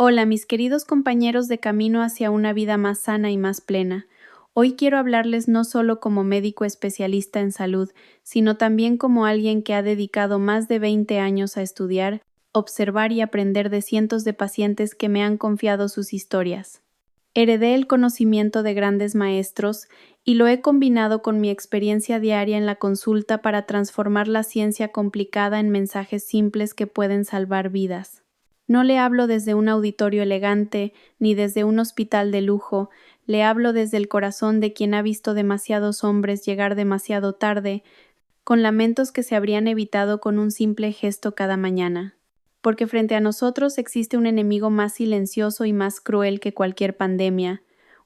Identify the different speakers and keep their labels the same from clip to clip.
Speaker 1: Hola, mis queridos compañeros de camino hacia una vida más sana y más plena. Hoy quiero hablarles no solo como médico especialista en salud, sino también como alguien que ha dedicado más de 20 años a estudiar, observar y aprender de cientos de pacientes que me han confiado sus historias. Heredé el conocimiento de grandes maestros y lo he combinado con mi experiencia diaria en la consulta para transformar la ciencia complicada en mensajes simples que pueden salvar vidas. No le hablo desde un auditorio elegante ni desde un hospital de lujo, le hablo desde el corazón de quien ha visto demasiados hombres llegar demasiado tarde, con lamentos que se habrían evitado con un simple gesto cada mañana. Porque frente a nosotros existe un enemigo más silencioso y más cruel que cualquier pandemia,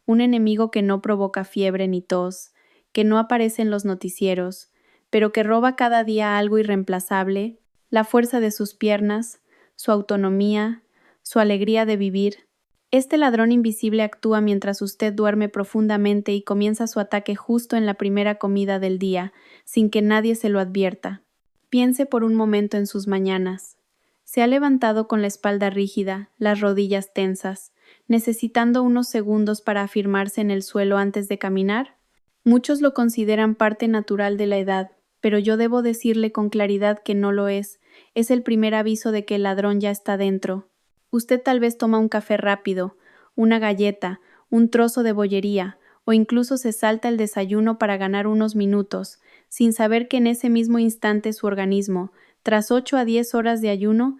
Speaker 1: un enemigo que no provoca fiebre ni tos, que no aparece en los noticieros, pero que roba cada día algo irreemplazable, la fuerza de sus piernas, su autonomía, su alegría de vivir. Este ladrón invisible actúa mientras usted duerme profundamente y comienza su ataque justo en la primera comida del día, sin que nadie se lo advierta. Piense por un momento en sus mañanas. Se ha levantado con la espalda rígida, las rodillas tensas, necesitando unos segundos para afirmarse en el suelo antes de caminar. Muchos lo consideran parte natural de la edad, pero yo debo decirle con claridad que no lo es. Es el primer aviso de que el ladrón ya está dentro. Usted tal vez toma un café rápido, una galleta, un trozo de bollería, o incluso se salta el desayuno para ganar unos minutos, sin saber que en ese mismo instante su organismo, tras 8 a 10 horas de ayuno,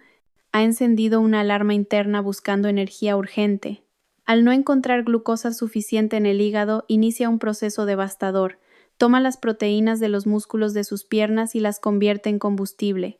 Speaker 1: ha encendido una alarma interna buscando energía urgente. Al no encontrar glucosa suficiente en el hígado, inicia un proceso devastador. Toma las proteínas de los músculos de sus piernas y las convierte en combustible.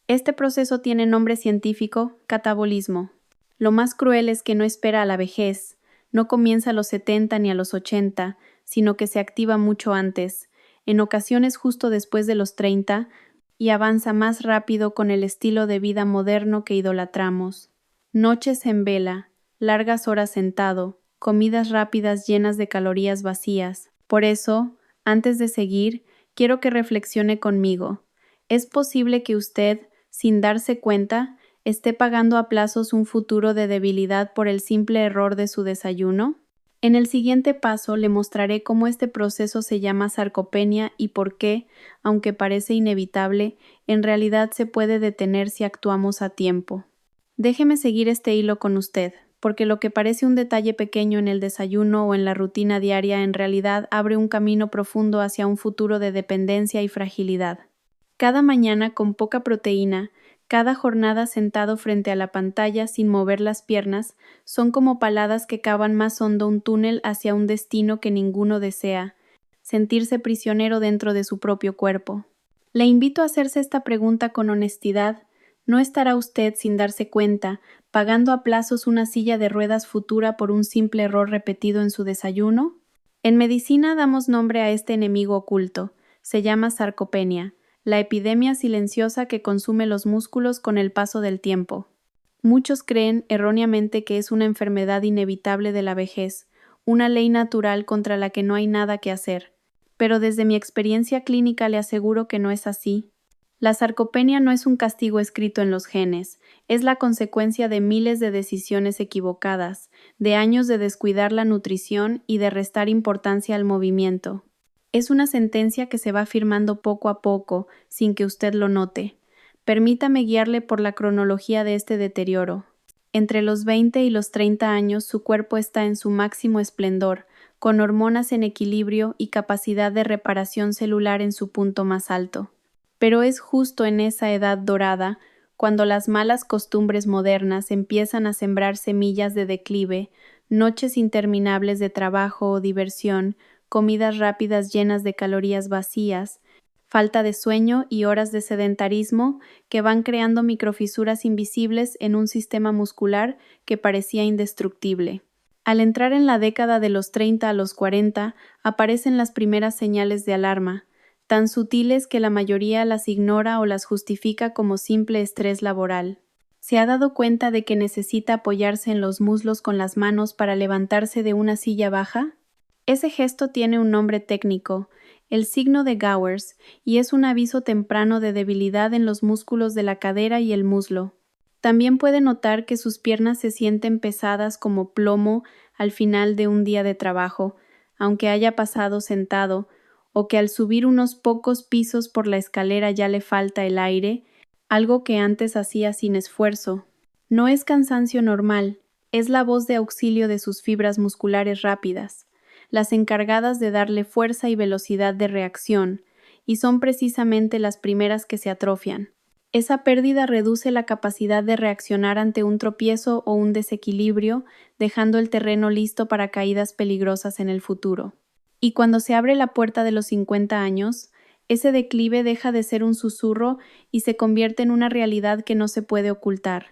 Speaker 1: Este proceso tiene nombre científico: catabolismo. Lo más cruel es que no espera a la vejez, no comienza a los 70 ni a los 80, sino que se activa mucho antes, en ocasiones justo después de los 30, y avanza más rápido con el estilo de vida moderno que idolatramos. Noches en vela, largas horas sentado, comidas rápidas llenas de calorías vacías. Por eso, antes de seguir, quiero que reflexione conmigo. ¿Es posible que usted, sin darse cuenta, esté pagando a plazos un futuro de debilidad por el simple error de su desayuno? En el siguiente paso le mostraré cómo este proceso se llama sarcopenia y por qué, aunque parece inevitable, en realidad se puede detener si actuamos a tiempo. Déjeme seguir este hilo con usted, porque lo que parece un detalle pequeño en el desayuno o en la rutina diaria en realidad abre un camino profundo hacia un futuro de dependencia y fragilidad. Cada mañana con poca proteína, cada jornada sentado frente a la pantalla sin mover las piernas, son como paladas que cavan más hondo un túnel hacia un destino que ninguno desea: sentirse prisionero dentro de su propio cuerpo. Le invito a hacerse esta pregunta con honestidad. ¿No estará usted, sin darse cuenta, pagando a plazos una silla de ruedas futura por un simple error repetido en su desayuno? En medicina damos nombre a este enemigo oculto. Se llama sarcopenia, la epidemia silenciosa que consume los músculos con el paso del tiempo. Muchos creen erróneamente que es una enfermedad inevitable de la vejez, una ley natural contra la que no hay nada que hacer. Pero desde mi experiencia clínica le aseguro que no es así. La sarcopenia no es un castigo escrito en los genes, es la consecuencia de miles de decisiones equivocadas, de años de descuidar la nutrición y de restar importancia al movimiento. Es una sentencia que se va firmando poco a poco, sin que usted lo note. Permítame guiarle por la cronología de este deterioro. Entre los 20 y los 30 años su cuerpo está en su máximo esplendor, con hormonas en equilibrio y capacidad de reparación celular en su punto más alto. Pero es justo en esa edad dorada, cuando las malas costumbres modernas empiezan a sembrar semillas de declive, noches interminables de trabajo o diversión, comidas rápidas llenas de calorías vacías, falta de sueño y horas de sedentarismo que van creando microfisuras invisibles en un sistema muscular que parecía indestructible. Al entrar en la década de los 30 a los 40, aparecen las primeras señales de alarma, tan sutiles que la mayoría las ignora o las justifica como simple estrés laboral. ¿Se ha dado cuenta de que necesita apoyarse en los muslos con las manos para levantarse de una silla baja? Ese gesto tiene un nombre técnico: el signo de Gowers, y es un aviso temprano de debilidad en los músculos de la cadera y el muslo. También puede notar que sus piernas se sienten pesadas como plomo al final de un día de trabajo, aunque haya pasado sentado, o que al subir unos pocos pisos por la escalera ya le falta el aire, algo que antes hacía sin esfuerzo. No es cansancio normal, es la voz de auxilio de sus fibras musculares rápidas, las encargadas de darle fuerza y velocidad de reacción, y son precisamente las primeras que se atrofian. Esa pérdida reduce la capacidad de reaccionar ante un tropiezo o un desequilibrio, dejando el terreno listo para caídas peligrosas en el futuro. Y cuando se abre la puerta de los 50 años, ese declive deja de ser un susurro y se convierte en una realidad que no se puede ocultar.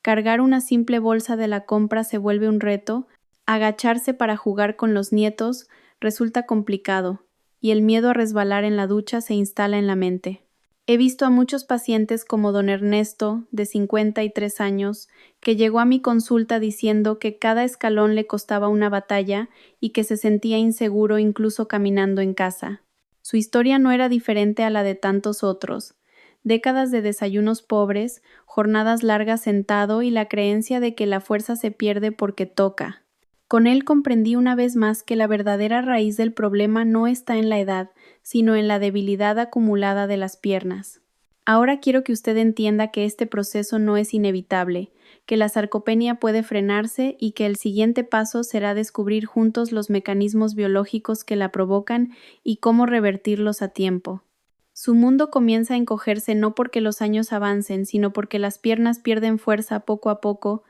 Speaker 1: Cargar una simple bolsa de la compra se vuelve un reto, agacharse para jugar con los nietos resulta complicado, y el miedo a resbalar en la ducha se instala en la mente. He visto a muchos pacientes como don Ernesto, de 53 años, que llegó a mi consulta diciendo que cada escalón le costaba una batalla y que se sentía inseguro incluso caminando en casa. Su historia no era diferente a la de tantos otros. Décadas de desayunos pobres, jornadas largas sentado y la creencia de que la fuerza se pierde porque toca. Con él comprendí una vez más que la verdadera raíz del problema no está en la edad, sino en la debilidad acumulada de las piernas. Ahora quiero que usted entienda que este proceso no es inevitable, que la sarcopenia puede frenarse y que el siguiente paso será descubrir juntos los mecanismos biológicos que la provocan y cómo revertirlos a tiempo. Su mundo comienza a encogerse no porque los años avancen, sino porque las piernas pierden fuerza poco a poco,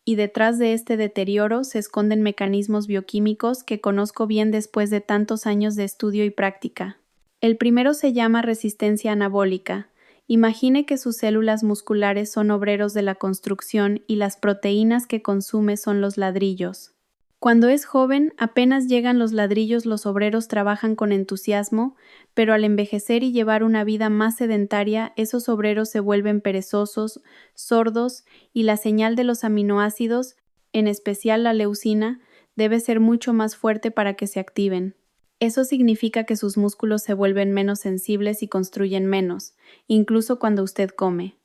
Speaker 1: y detrás de este deterioro se esconden mecanismos bioquímicos que conozco bien después de tantos años de estudio y práctica. El primero se llama resistencia anabólica. Imagine que sus células musculares son obreros de la construcción y las proteínas que consume son los ladrillos. Cuando es joven, apenas llegan los ladrillos, los obreros trabajan con entusiasmo, pero al envejecer y llevar una vida más sedentaria, esos obreros se vuelven perezosos, sordos, y la señal de los aminoácidos, en especial la leucina, debe ser mucho más fuerte para que se activen. Eso significa que sus músculos se vuelven menos sensibles y construyen menos, incluso cuando usted come.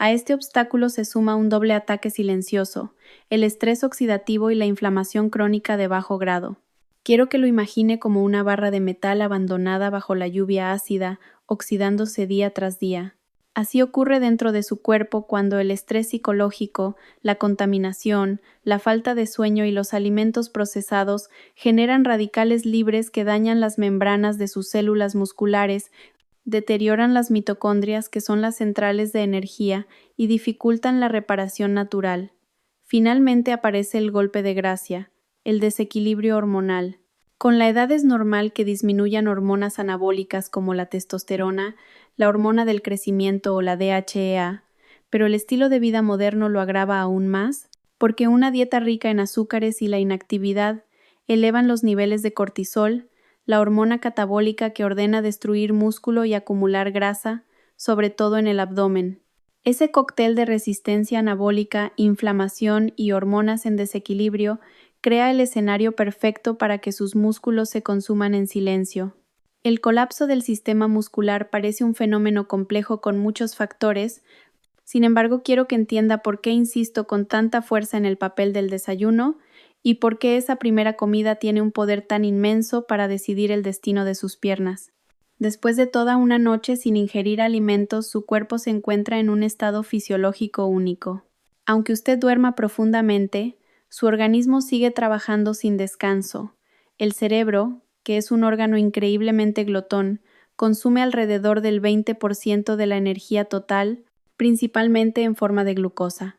Speaker 1: A este obstáculo se suma un doble ataque silencioso, el estrés oxidativo y la inflamación crónica de bajo grado. Quiero que lo imagine como una barra de metal abandonada bajo la lluvia ácida, oxidándose día tras día. Así ocurre dentro de su cuerpo cuando el estrés psicológico, la contaminación, la falta de sueño y los alimentos procesados generan radicales libres que dañan las membranas de sus células musculares, deterioran las mitocondrias, que son las centrales de energía, y dificultan la reparación natural. Finalmente aparece el golpe de gracia, el desequilibrio hormonal. Con la edad es normal que disminuyan hormonas anabólicas como la testosterona, la hormona del crecimiento o la DHEA, pero el estilo de vida moderno lo agrava aún más, porque una dieta rica en azúcares y la inactividad elevan los niveles de cortisol, la hormona catabólica que ordena destruir músculo y acumular grasa, sobre todo en el abdomen. Ese cóctel de resistencia anabólica, inflamación y hormonas en desequilibrio crea el escenario perfecto para que sus músculos se consuman en silencio. El colapso del sistema muscular parece un fenómeno complejo con muchos factores, sin embargo quiero que entienda por qué insisto con tanta fuerza en el papel del desayuno y por qué esa primera comida tiene un poder tan inmenso para decidir el destino de sus piernas. Después de toda una noche sin ingerir alimentos, su cuerpo se encuentra en un estado fisiológico único. Aunque usted duerma profundamente, su organismo sigue trabajando sin descanso. El cerebro, que es un órgano increíblemente glotón, consume alrededor del 20% de la energía total, principalmente en forma de glucosa.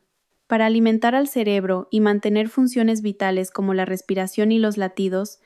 Speaker 1: Para alimentar al cerebro y mantener funciones vitales como la respiración y los latidos,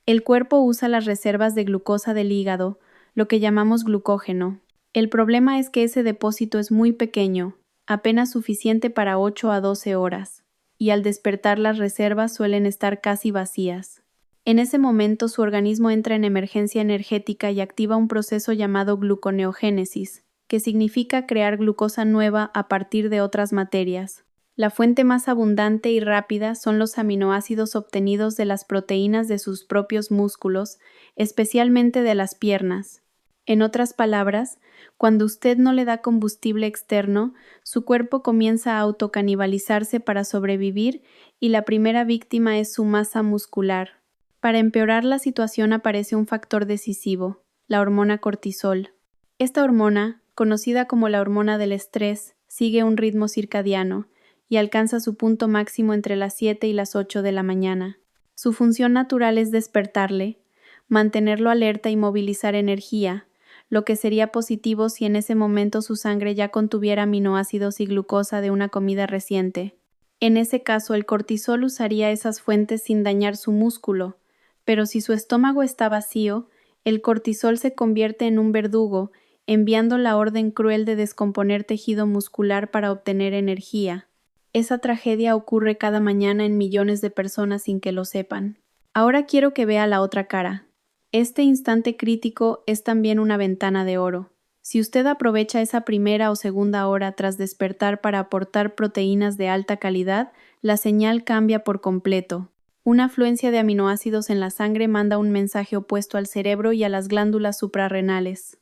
Speaker 1: el cuerpo usa las reservas de glucosa del hígado, lo que llamamos glucógeno. El problema es que ese depósito es muy pequeño, apenas suficiente para 8 a 12 horas, y al despertar las reservas suelen estar casi vacías. En ese momento su organismo entra en emergencia energética y activa un proceso llamado gluconeogénesis, que significa crear glucosa nueva a partir de otras materias. La fuente más abundante y rápida son los aminoácidos obtenidos de las proteínas de sus propios músculos, especialmente de las piernas. En otras palabras, cuando usted no le da combustible externo, su cuerpo comienza a autocanibalizarse para sobrevivir y la primera víctima es su masa muscular. Para empeorar la situación aparece un factor decisivo, la hormona cortisol. Esta hormona, conocida como la hormona del estrés, sigue un ritmo circadiano y alcanza su punto máximo entre las 7 y las 8 de la mañana. Su función natural es despertarle, mantenerlo alerta y movilizar energía, lo que sería positivo si en ese momento su sangre ya contuviera aminoácidos y glucosa de una comida reciente. En ese caso, el cortisol usaría esas fuentes sin dañar su músculo, pero si su estómago está vacío, el cortisol se convierte en un verdugo, enviando la orden cruel de descomponer tejido muscular para obtener energía. Esa tragedia ocurre cada mañana en millones de personas sin que lo sepan. Ahora quiero que vea la otra cara. Este instante crítico es también una ventana de oro. Si usted aprovecha esa primera o segunda hora tras despertar para aportar proteínas de alta calidad, la señal cambia por completo. Una afluencia de aminoácidos en la sangre manda un mensaje opuesto al cerebro y a las glándulas suprarrenales.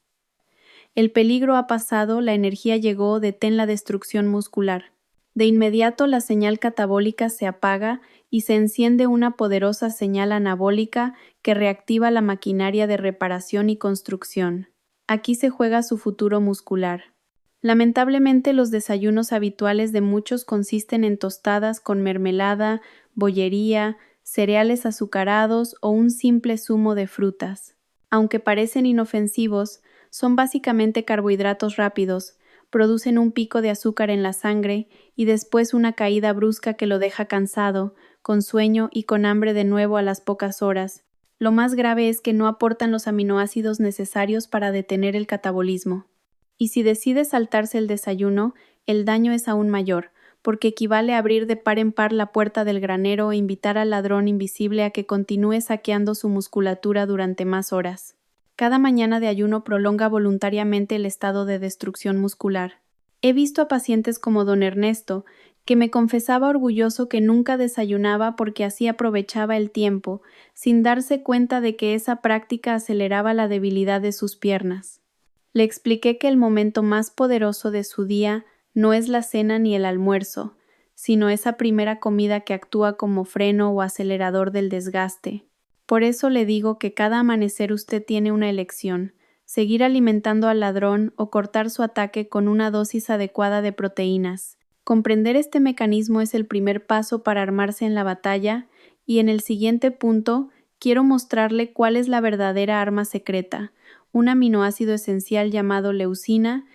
Speaker 1: El peligro ha pasado, la energía llegó, detén la destrucción muscular. De inmediato la señal catabólica se apaga y se enciende una poderosa señal anabólica que reactiva la maquinaria de reparación y construcción. Aquí se juega su futuro muscular. Lamentablemente, los desayunos habituales de muchos consisten en tostadas con mermelada, bollería, cereales azucarados o un simple zumo de frutas. Aunque parecen inofensivos, son básicamente carbohidratos rápidos, producen un pico de azúcar en la sangre y después una caída brusca que lo deja cansado, con sueño y con hambre de nuevo a las pocas horas. Lo más grave es que no aportan los aminoácidos necesarios para detener el catabolismo. Y si decide saltarse el desayuno, el daño es aún mayor, porque equivale a abrir de par en par la puerta del granero e invitar al ladrón invisible a que continúe saqueando su musculatura durante más horas. Cada mañana de ayuno prolonga voluntariamente el estado de destrucción muscular. He visto a pacientes como don Ernesto, que me confesaba orgulloso que nunca desayunaba porque así aprovechaba el tiempo, sin darse cuenta de que esa práctica aceleraba la debilidad de sus piernas. Le expliqué que el momento más poderoso de su día no es la cena ni el almuerzo, sino esa primera comida que actúa como freno o acelerador del desgaste. Por eso le digo que cada amanecer usted tiene una elección: seguir alimentando al ladrón o cortar su ataque con una dosis adecuada de proteínas. Comprender este mecanismo es el primer paso para armarse en la batalla, y en el siguiente punto quiero mostrarle cuál es la verdadera arma secreta, un aminoácido esencial llamado leucina,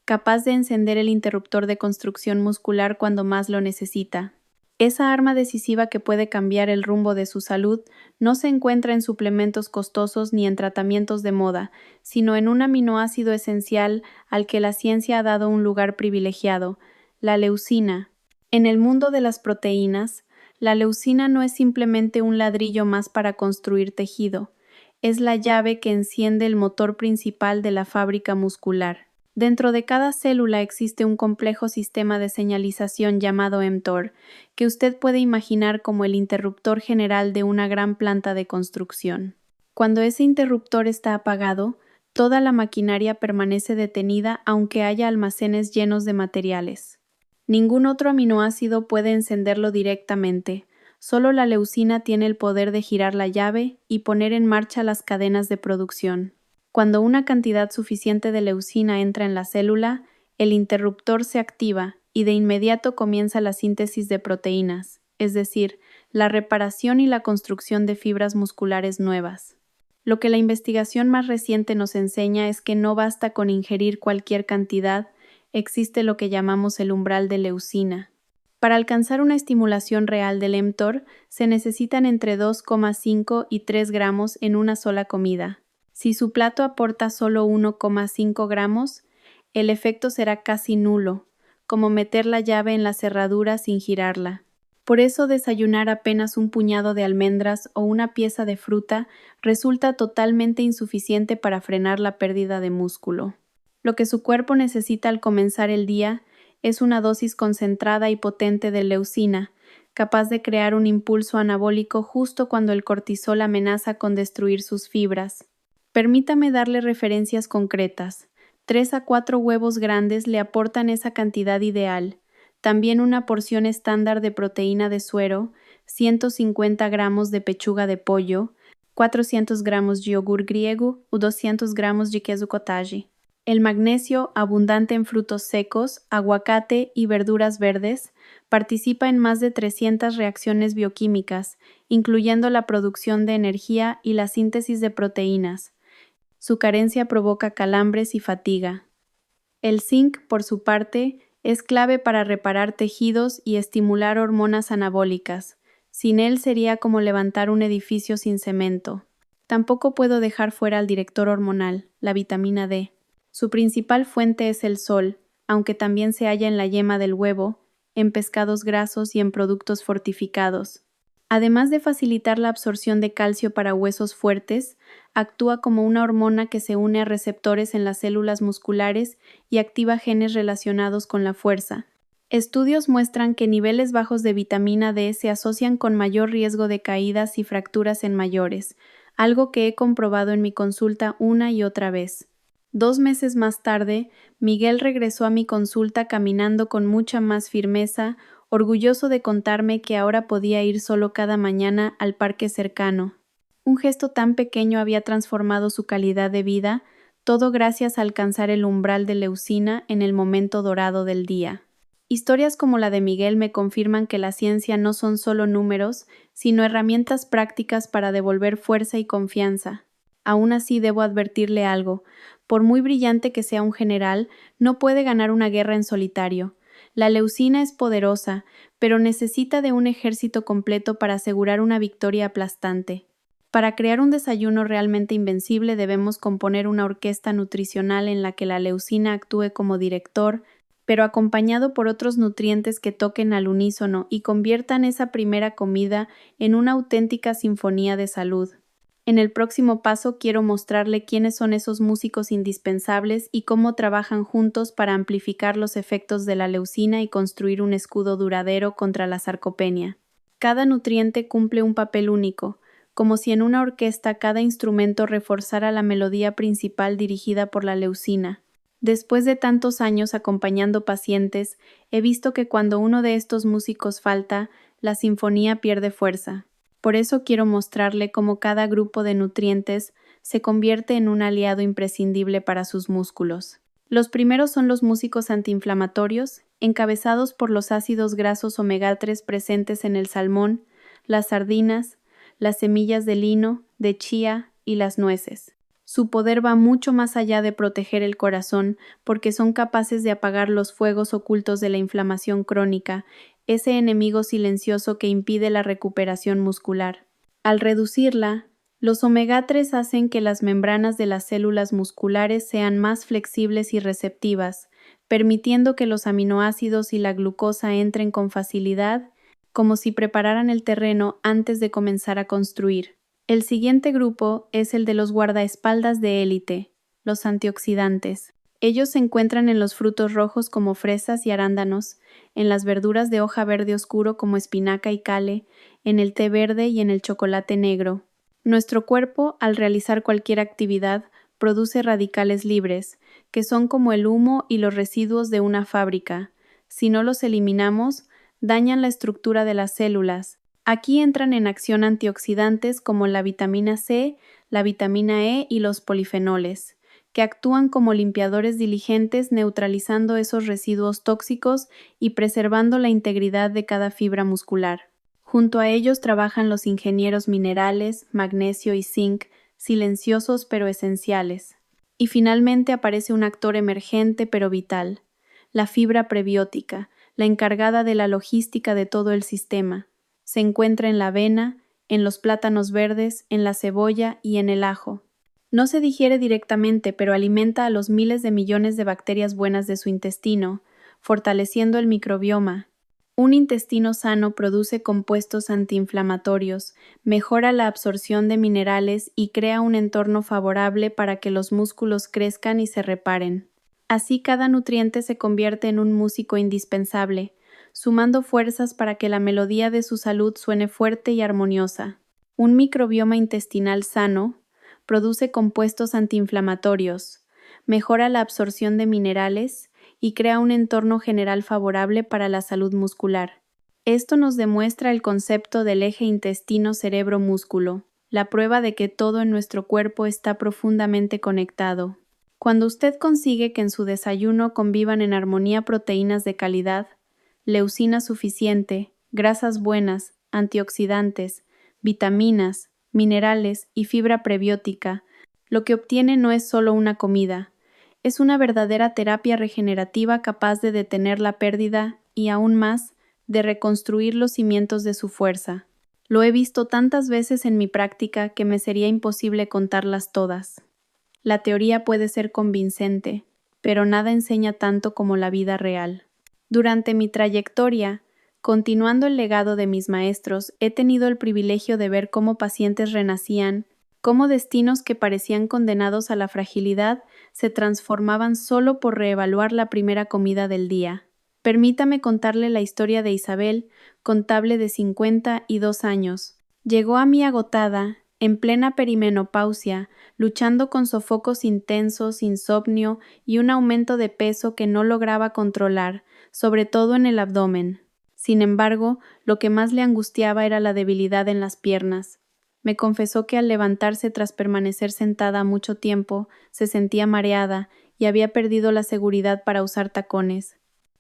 Speaker 1: capaz de encender el interruptor de construcción muscular cuando más lo necesita. Esa arma decisiva que puede cambiar el rumbo de su salud no se encuentra en suplementos costosos ni en tratamientos de moda, sino en un aminoácido esencial al que la ciencia ha dado un lugar privilegiado, la leucina. En el mundo de las proteínas, la leucina no es simplemente un ladrillo más para construir tejido, es la llave que enciende el motor principal de la fábrica muscular. Dentro de cada célula existe un complejo sistema de señalización llamado mTOR, que usted puede imaginar como el interruptor general de una gran planta de construcción. Cuando ese interruptor está apagado, toda la maquinaria permanece detenida aunque haya almacenes llenos de materiales. Ningún otro aminoácido puede encenderlo directamente. Solo la leucina tiene el poder de girar la llave y poner en marcha las cadenas de producción. Cuando una cantidad suficiente de leucina entra en la célula, el interruptor se activa y de inmediato comienza la síntesis de proteínas, es decir, la reparación y la construcción de fibras musculares nuevas. Lo que la investigación más reciente nos enseña es que no basta con ingerir cualquier cantidad, existe lo que llamamos el umbral de leucina. Para alcanzar una estimulación real del mTOR, se necesitan entre 2,5 y 3 gramos en una sola comida. Si su plato aporta solo 1,5 gramos, el efecto será casi nulo, como meter la llave en la cerradura sin girarla. Por eso desayunar apenas un puñado de almendras o una pieza de fruta resulta totalmente insuficiente para frenar la pérdida de músculo. Lo que su cuerpo necesita al comenzar el día es una dosis concentrada y potente de leucina, capaz de crear un impulso anabólico justo cuando el cortisol amenaza con destruir sus fibras. Permítame darle referencias concretas. 3 a 4 huevos grandes le aportan esa cantidad ideal. También una porción estándar de proteína de suero, 150 gramos de pechuga de pollo, 400 gramos de yogur griego o 200 gramos de queso cottage. El magnesio, abundante en frutos secos, aguacate y verduras verdes, participa en más de 300 reacciones bioquímicas, incluyendo la producción de energía y la síntesis de proteínas. Su carencia provoca calambres y fatiga. El zinc, por su parte, es clave para reparar tejidos y estimular hormonas anabólicas. Sin él sería como levantar un edificio sin cemento. Tampoco puedo dejar fuera al director hormonal, la vitamina D. Su principal fuente es el sol, aunque también se halla en la yema del huevo, en pescados grasos y en productos fortificados. Además de facilitar la absorción de calcio para huesos fuertes, actúa como una hormona que se une a receptores en las células musculares y activa genes relacionados con la fuerza. Estudios muestran que niveles bajos de vitamina D se asocian con mayor riesgo de caídas y fracturas en mayores, algo que he comprobado en mi consulta una y otra vez. 2 meses más tarde, Miguel regresó a mi consulta caminando con mucha más firmeza, orgulloso de contarme que ahora podía ir solo cada mañana al parque cercano. Un gesto tan pequeño había transformado su calidad de vida, todo gracias a alcanzar el umbral de leucina en el momento dorado del día. Historias como la de Miguel me confirman que la ciencia no son solo números, sino herramientas prácticas para devolver fuerza y confianza. Aún así debo advertirle algo. Por muy brillante que sea un general, no puede ganar una guerra en solitario. La leucina es poderosa, pero necesita de un ejército completo para asegurar una victoria aplastante. Para crear un desayuno realmente invencible debemos componer una orquesta nutricional en la que la leucina actúe como director, pero acompañado por otros nutrientes que toquen al unísono y conviertan esa primera comida en una auténtica sinfonía de salud. En el próximo paso quiero mostrarle quiénes son esos músicos indispensables y cómo trabajan juntos para amplificar los efectos de la leucina y construir un escudo duradero contra la sarcopenia. Cada nutriente cumple un papel único, como si en una orquesta cada instrumento reforzara la melodía principal dirigida por la leucina. Después de tantos años acompañando pacientes, he visto que cuando uno de estos músicos falta, la sinfonía pierde fuerza. Por eso quiero mostrarle cómo cada grupo de nutrientes se convierte en un aliado imprescindible para sus músculos. Los primeros son los músicos antiinflamatorios, encabezados por los ácidos grasos omega 3 presentes en el salmón, las sardinas, las semillas de lino, de chía y las nueces. Su poder va mucho más allá de proteger el corazón, porque son capaces de apagar los fuegos ocultos de la inflamación crónica, ese enemigo silencioso que impide la recuperación muscular. Al reducirla, los omega 3 hacen que las membranas de las células musculares sean más flexibles y receptivas, permitiendo que los aminoácidos y la glucosa entren con facilidad, como si prepararan el terreno antes de comenzar a construir. El siguiente grupo es el de los guardaespaldas de élite, los antioxidantes. Ellos se encuentran en los frutos rojos como fresas y arándanos, en las verduras de hoja verde oscuro como espinaca y kale, en el té verde y en el chocolate negro. Nuestro cuerpo, al realizar cualquier actividad, produce radicales libres, que son como el humo y los residuos de una fábrica. Si no los eliminamos, dañan la estructura de las células. Aquí entran en acción antioxidantes como la vitamina C, la vitamina E y los polifenoles, que actúan como limpiadores diligentes neutralizando esos residuos tóxicos y preservando la integridad de cada fibra muscular. Junto a ellos trabajan los ingenieros minerales, magnesio y zinc, silenciosos pero esenciales. Y finalmente aparece un actor emergente pero vital, la fibra prebiótica, la encargada de la logística de todo el sistema. Se encuentra en la avena, en los plátanos verdes, en la cebolla y en el ajo. No se digiere directamente, pero alimenta a los miles de millones de bacterias buenas de su intestino, fortaleciendo el microbioma. Un intestino sano produce compuestos antiinflamatorios, mejora la absorción de minerales y crea un entorno favorable para que los músculos crezcan y se reparen. Así cada nutriente se convierte en un músico indispensable, sumando fuerzas para que la melodía de su salud suene fuerte y armoniosa. Un microbioma intestinal sano produce compuestos antiinflamatorios, mejora la absorción de minerales y crea un entorno general favorable para la salud muscular. Esto nos demuestra el concepto del eje intestino-cerebro-músculo, la prueba de que todo en nuestro cuerpo está profundamente conectado. Cuando usted consigue que en su desayuno convivan en armonía proteínas de calidad, leucina suficiente, grasas buenas, antioxidantes, vitaminas, minerales y fibra prebiótica, lo que obtiene no es solo una comida, es una verdadera terapia regenerativa capaz de detener la pérdida y, aún más, de reconstruir los cimientos de su fuerza. Lo he visto tantas veces en mi práctica que me sería imposible contarlas todas. La teoría puede ser convincente, pero nada enseña tanto como la vida real. Durante mi trayectoria, continuando el legado de mis maestros, he tenido el privilegio de ver cómo pacientes renacían, cómo destinos que parecían condenados a la fragilidad se transformaban solo por reevaluar la primera comida del día. Permítame contarle la historia de Isabel, contable de 52 años. Llegó a mí agotada, en plena perimenopausia, luchando con sofocos intensos, insomnio y un aumento de peso que no lograba controlar, sobre todo en el abdomen. Sin embargo, lo que más le angustiaba era la debilidad en las piernas. Me confesó que al levantarse tras permanecer sentada mucho tiempo, se sentía mareada y había perdido la seguridad para usar tacones.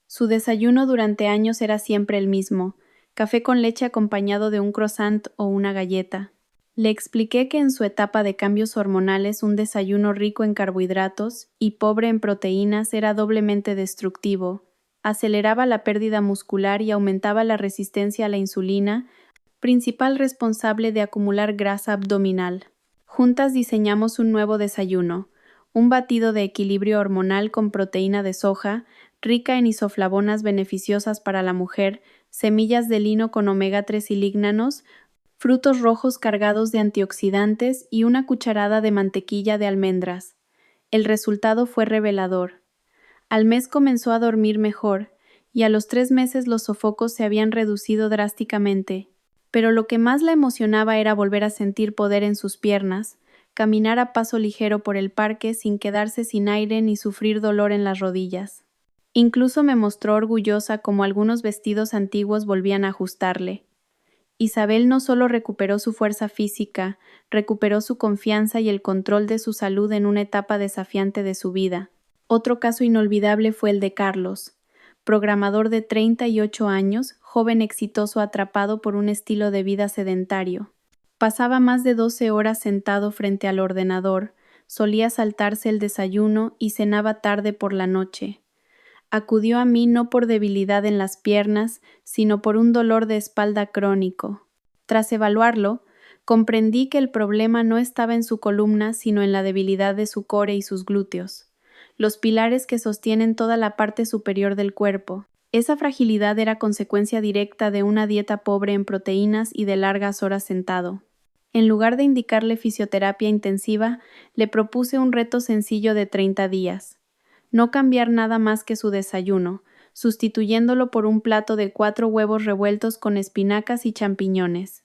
Speaker 1: Su desayuno durante años era siempre el mismo: café con leche acompañado de un croissant o una galleta. Le expliqué que en su etapa de cambios hormonales un desayuno rico en carbohidratos y pobre en proteínas era doblemente destructivo, aceleraba la pérdida muscular y aumentaba la resistencia a la insulina, principal responsable de acumular grasa abdominal. Juntas diseñamos un nuevo desayuno: un batido de equilibrio hormonal con proteína de soja, rica en isoflavonas beneficiosas para la mujer, semillas de lino con omega 3 y lignanos, frutos rojos cargados de antioxidantes y una cucharada de mantequilla de almendras. El resultado fue revelador. Al mes comenzó a dormir mejor, y a los 3 meses los sofocos se habían reducido drásticamente. Pero lo que más la emocionaba era volver a sentir poder en sus piernas, caminar a paso ligero por el parque sin quedarse sin aire ni sufrir dolor en las rodillas. Incluso me mostró orgullosa cómo algunos vestidos antiguos volvían a ajustarle. Isabel no solo recuperó su fuerza física, recuperó su confianza y el control de su salud en una etapa desafiante de su vida. Otro caso inolvidable fue el de Carlos, programador de 38 años, joven exitoso atrapado por un estilo de vida sedentario. Pasaba más de 12 horas sentado frente al ordenador, solía saltarse el desayuno y cenaba tarde por la noche. Acudió a mí no por debilidad en las piernas, sino por un dolor de espalda crónico. Tras evaluarlo, comprendí que el problema no estaba en su columna, sino en la debilidad de su core y sus glúteos, los pilares que sostienen toda la parte superior del cuerpo. Esa fragilidad era consecuencia directa de una dieta pobre en proteínas y de largas horas sentado. En lugar de indicarle fisioterapia intensiva, le propuse un reto sencillo de 30 días. No cambiar nada más que su desayuno, sustituyéndolo por un plato de 4 huevos revueltos con espinacas y champiñones.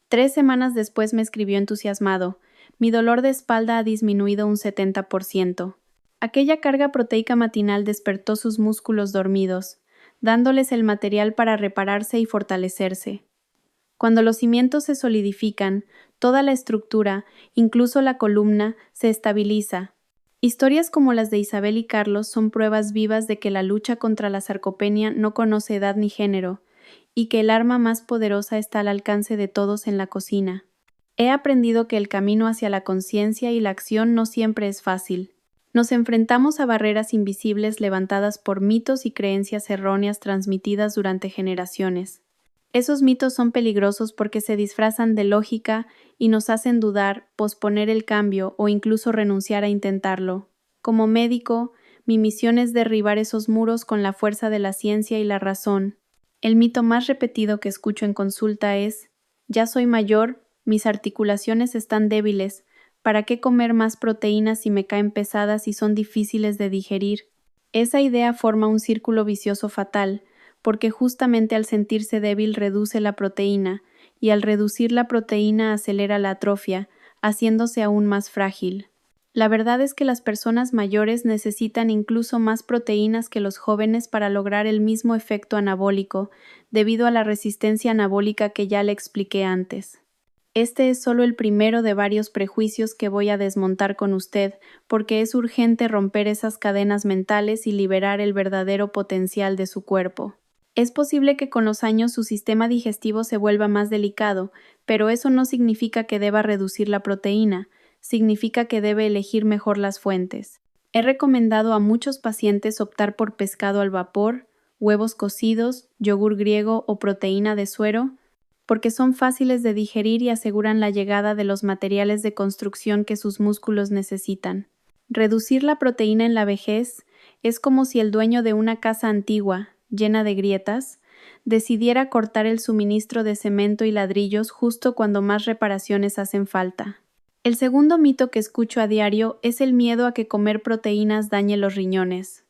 Speaker 1: 3 semanas después me escribió entusiasmado: mi dolor de espalda ha disminuido un 70%. Aquella carga proteica matinal despertó sus músculos dormidos, dándoles el material para repararse y fortalecerse. Cuando los cimientos se solidifican, toda la estructura, incluso la columna, se estabiliza. Historias como las de Isabel y Carlos son pruebas vivas de que la lucha contra la sarcopenia no conoce edad ni género, y que el arma más poderosa está al alcance de todos en la cocina. He aprendido que el camino hacia la conciencia y la acción no siempre es fácil. Nos enfrentamos a barreras invisibles levantadas por mitos y creencias erróneas transmitidas durante generaciones. Esos mitos son peligrosos porque se disfrazan de lógica y nos hacen dudar, posponer el cambio o incluso renunciar a intentarlo. Como médico, mi misión es derribar esos muros con la fuerza de la ciencia y la razón. El mito más repetido que escucho en consulta es: ya soy mayor, mis articulaciones están débiles, ¿para qué comer más proteínas si me caen pesadas y son difíciles de digerir? Esa idea forma un círculo vicioso fatal, porque justamente al sentirse débil reduce la proteína, y al reducir la proteína acelera la atrofia, haciéndose aún más frágil. La verdad es que las personas mayores necesitan incluso más proteínas que los jóvenes para lograr el mismo efecto anabólico, debido a la resistencia anabólica que ya le expliqué antes. Este es solo el primero de varios prejuicios que voy a desmontar con usted, porque es urgente romper esas cadenas mentales y liberar el verdadero potencial de su cuerpo. Es posible que con los años su sistema digestivo se vuelva más delicado, pero eso no significa que deba reducir la proteína, significa que debe elegir mejor las fuentes. He recomendado a muchos pacientes optar por pescado al vapor, huevos cocidos, yogur griego o proteína de suero, porque son fáciles de digerir y aseguran la llegada de los materiales de construcción que sus músculos necesitan. Reducir la proteína en la vejez es como si el dueño de una casa antigua, llena de grietas, decidiera cortar el suministro de cemento y ladrillos justo cuando más reparaciones hacen falta. El segundo mito que escucho a diario es el miedo a que comer proteínas dañe los riñones.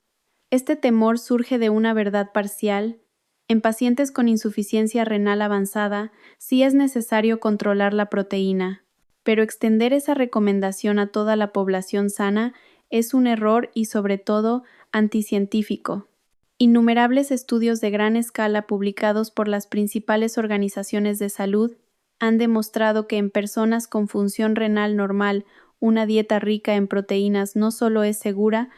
Speaker 1: Este temor surge de una verdad parcial. En pacientes con insuficiencia renal avanzada, sí es necesario controlar la proteína, pero extender esa recomendación a toda la población sana es un error y, sobre todo, anticientífico. Innumerables estudios de gran escala publicados por las principales organizaciones de salud han demostrado que en personas con función renal normal, una dieta rica en proteínas no solo es segura,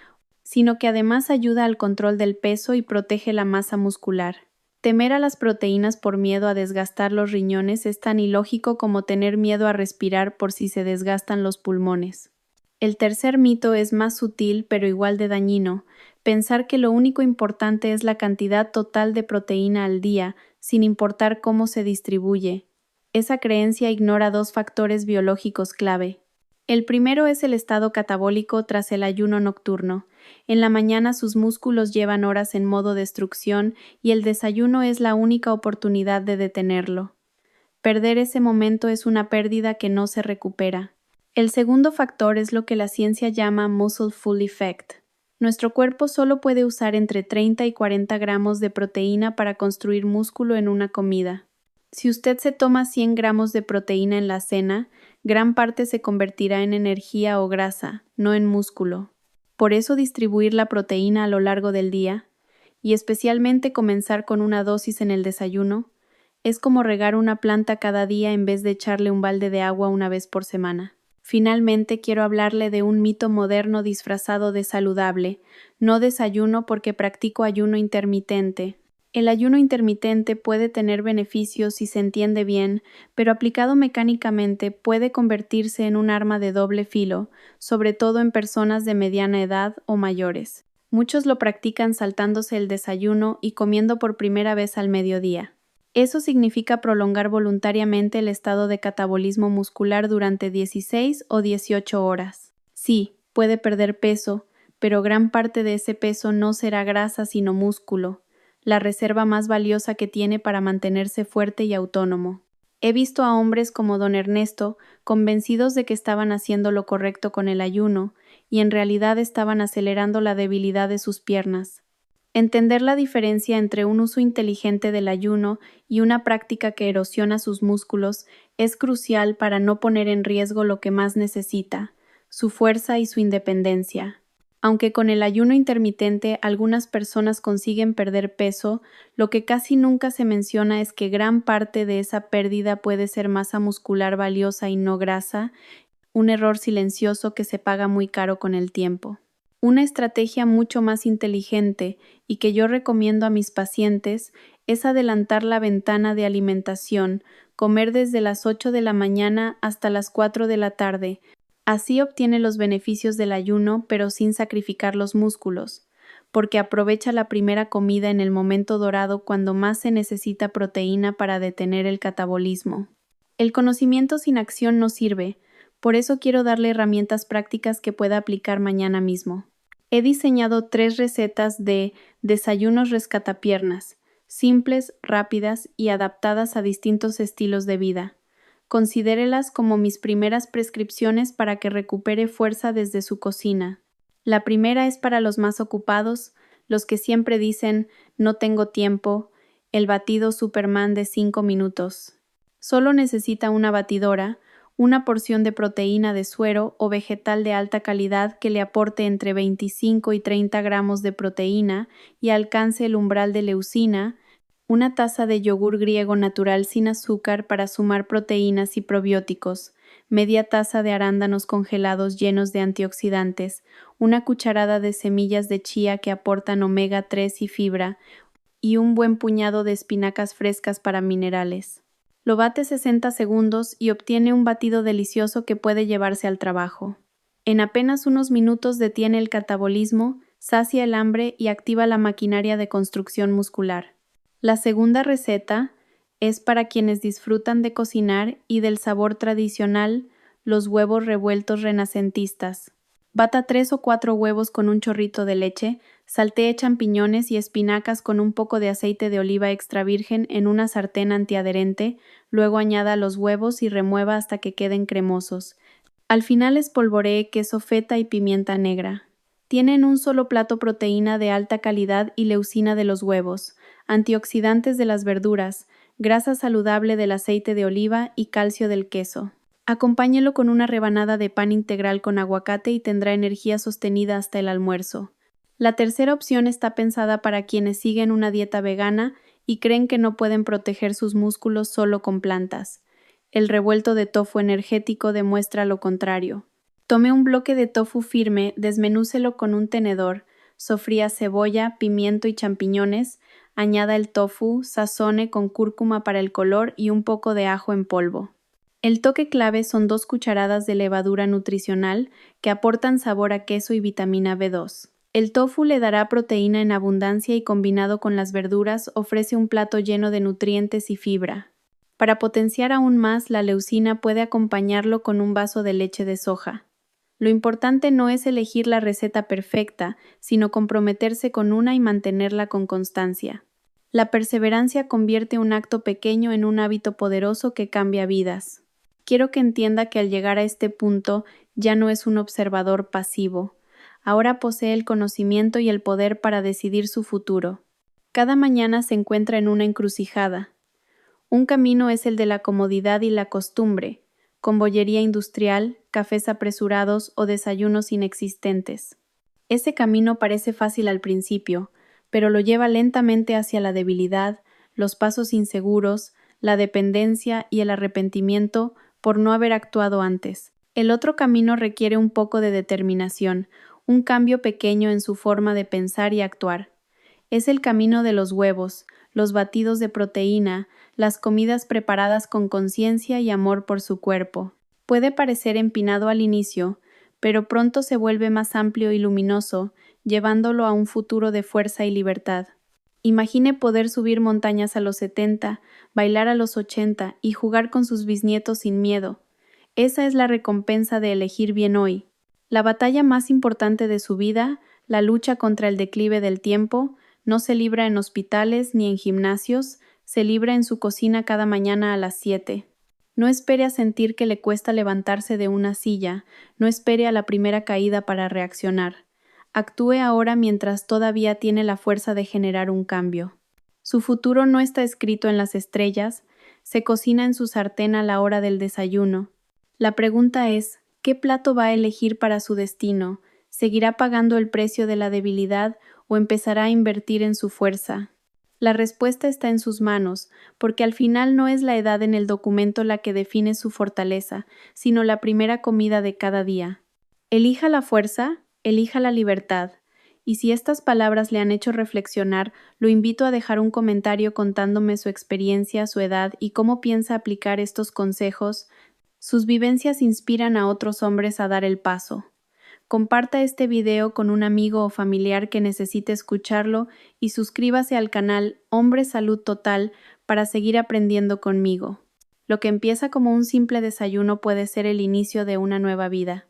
Speaker 1: sino que además ayuda al control del peso y protege la masa muscular. Temer a las proteínas por miedo a desgastar los riñones es tan ilógico como tener miedo a respirar por si se desgastan los pulmones. El tercer mito es más sutil pero igual de dañino: pensar que lo único importante es la cantidad total de proteína al día, sin importar cómo se distribuye. Esa creencia ignora dos factores biológicos clave. El primero es el estado catabólico tras el ayuno nocturno. En la mañana sus músculos llevan horas en modo destrucción y el desayuno es la única oportunidad de detenerlo. Perder ese momento es una pérdida que no se recupera. El segundo factor es lo que la ciencia llama muscle full effect. Nuestro cuerpo solo puede usar entre 30 y 40 gramos de proteína para construir músculo en una comida. Si usted se toma 100 gramos de proteína en la cena, gran parte se convertirá en energía o grasa, no en músculo. Por eso distribuir la proteína a lo largo del día, y especialmente comenzar con una dosis en el desayuno, es como regar una planta cada día en vez de echarle un balde de agua una vez por semana. Finalmente, quiero hablarle de un mito moderno disfrazado de saludable. No desayuno porque practico ayuno intermitente. El ayuno intermitente puede tener beneficios si se entiende bien, pero aplicado mecánicamente puede convertirse en un arma de doble filo, sobre todo en personas de mediana edad o mayores. Muchos lo practican saltándose el desayuno y comiendo por primera vez al mediodía. Eso significa prolongar voluntariamente el estado de catabolismo muscular durante 16 o 18 horas. Sí, puede perder peso, pero gran parte de ese peso no será grasa sino músculo, la reserva más valiosa que tiene para mantenerse fuerte y autónomo. He visto a hombres como don Ernesto, convencidos de que estaban haciendo lo correcto con el ayuno, y en realidad estaban acelerando la debilidad de sus piernas. Entender la diferencia entre un uso inteligente del ayuno y una práctica que erosiona sus músculos es crucial para no poner en riesgo lo que más necesita, su fuerza y su independencia. Aunque con el ayuno intermitente algunas personas consiguen perder peso, lo que casi nunca se menciona es que gran parte de esa pérdida puede ser masa muscular valiosa y no grasa, un error silencioso que se paga muy caro con el tiempo. Una estrategia mucho más inteligente y que yo recomiendo a mis pacientes es adelantar la ventana de alimentación, comer desde las 8 de la mañana hasta las 4 de la tarde. Así obtiene los beneficios del ayuno, pero sin sacrificar los músculos, porque aprovecha la primera comida en el momento dorado cuando más se necesita proteína para detener el catabolismo. El conocimiento sin acción no sirve, por eso quiero darle herramientas prácticas que pueda aplicar mañana mismo. He diseñado 3 recetas de desayunos rescatapiernas, simples, rápidas y adaptadas a distintos estilos de vida. Considérelas como mis primeras prescripciones para que recupere fuerza desde su cocina. La primera es para los más ocupados, los que siempre dicen «no tengo tiempo», el batido Superman de 5 minutos. Solo necesita una batidora, una porción de proteína de suero o vegetal de alta calidad que le aporte entre 25 y 30 gramos de proteína y alcance el umbral de leucina, una taza de yogur griego natural sin azúcar para sumar proteínas y probióticos, media taza de arándanos congelados llenos de antioxidantes, una cucharada de semillas de chía que aportan omega 3 y fibra, y un buen puñado de espinacas frescas para minerales. Lo bate 60 segundos y obtiene un batido delicioso que puede llevarse al trabajo. En apenas unos minutos detiene el catabolismo, sacia el hambre y activa la maquinaria de construcción muscular. La segunda receta es para quienes disfrutan de cocinar y del sabor tradicional, los huevos revueltos renacentistas. Bata 3 o 4 huevos con un chorrito de leche, saltee champiñones y espinacas con un poco de aceite de oliva extra virgen en una sartén antiadherente, luego añada los huevos y remueva hasta que queden cremosos. Al final espolvoree queso feta y pimienta negra. Tiene en un solo plato proteína de alta calidad y leucina de los huevos, antioxidantes de las verduras, grasa saludable del aceite de oliva y calcio del queso. Acompáñelo con una rebanada de pan integral con aguacate y tendrá energía sostenida hasta el almuerzo. La tercera opción está pensada para quienes siguen una dieta vegana y creen que no pueden proteger sus músculos solo con plantas. El revuelto de tofu energético demuestra lo contrario. Tome un bloque de tofu firme, desmenúcelo con un tenedor, sofría cebolla, pimiento y champiñones, añada el tofu, sazone con cúrcuma para el color y un poco de ajo en polvo. El toque clave son 2 cucharadas de levadura nutricional que aportan sabor a queso y vitamina B2. El tofu le dará proteína en abundancia y combinado con las verduras ofrece un plato lleno de nutrientes y fibra. Para potenciar aún más, la leucina puede acompañarlo con un vaso de leche de soja. Lo importante no es elegir la receta perfecta, sino comprometerse con una y mantenerla con constancia. La perseverancia convierte un acto pequeño en un hábito poderoso que cambia vidas. Quiero que entienda que al llegar a este punto ya no es un observador pasivo. Ahora posee el conocimiento y el poder para decidir su futuro. Cada mañana se encuentra en una encrucijada. Un camino es el de la comodidad y la costumbre, con bollería industrial, cafés apresurados o desayunos inexistentes. Ese camino parece fácil al principio, pero lo lleva lentamente hacia la debilidad, los pasos inseguros, la dependencia y el arrepentimiento por no haber actuado antes. El otro camino requiere un poco de determinación, un cambio pequeño en su forma de pensar y actuar. Es el camino de los huevos, los batidos de proteína, las comidas preparadas con conciencia y amor por su cuerpo. Puede parecer empinado al inicio, pero pronto se vuelve más amplio y luminoso, llevándolo a un futuro de fuerza y libertad. Imagine poder subir montañas a los 70, bailar a los 80 y jugar con sus bisnietos sin miedo. Esa es la recompensa de elegir bien hoy. La batalla más importante de su vida, la lucha contra el declive del tiempo, no se libra en hospitales ni en gimnasios, se libra en su cocina cada mañana a las 7. No espere a sentir que le cuesta levantarse de una silla, no espere a la primera caída para reaccionar. Actúe ahora mientras todavía tiene la fuerza de generar un cambio. Su futuro no está escrito en las estrellas, se cocina en su sartén a la hora del desayuno. La pregunta es, ¿qué plato va a elegir para su destino? ¿Seguirá pagando el precio de la debilidad o empezará a invertir en su fuerza? La respuesta está en sus manos, porque al final no es la edad en el documento la que define su fortaleza, sino la primera comida de cada día. Elija la fuerza, elija la libertad. Y si estas palabras le han hecho reflexionar, lo invito a dejar un comentario contándome su experiencia, su edad y cómo piensa aplicar estos consejos. Sus vivencias inspiran a otros hombres a dar el paso. Comparta este video con un amigo o familiar que necesite escucharlo y suscríbase al canal Hombre Salud Total para seguir aprendiendo conmigo. Lo que empieza como un simple desayuno puede ser el inicio de una nueva vida.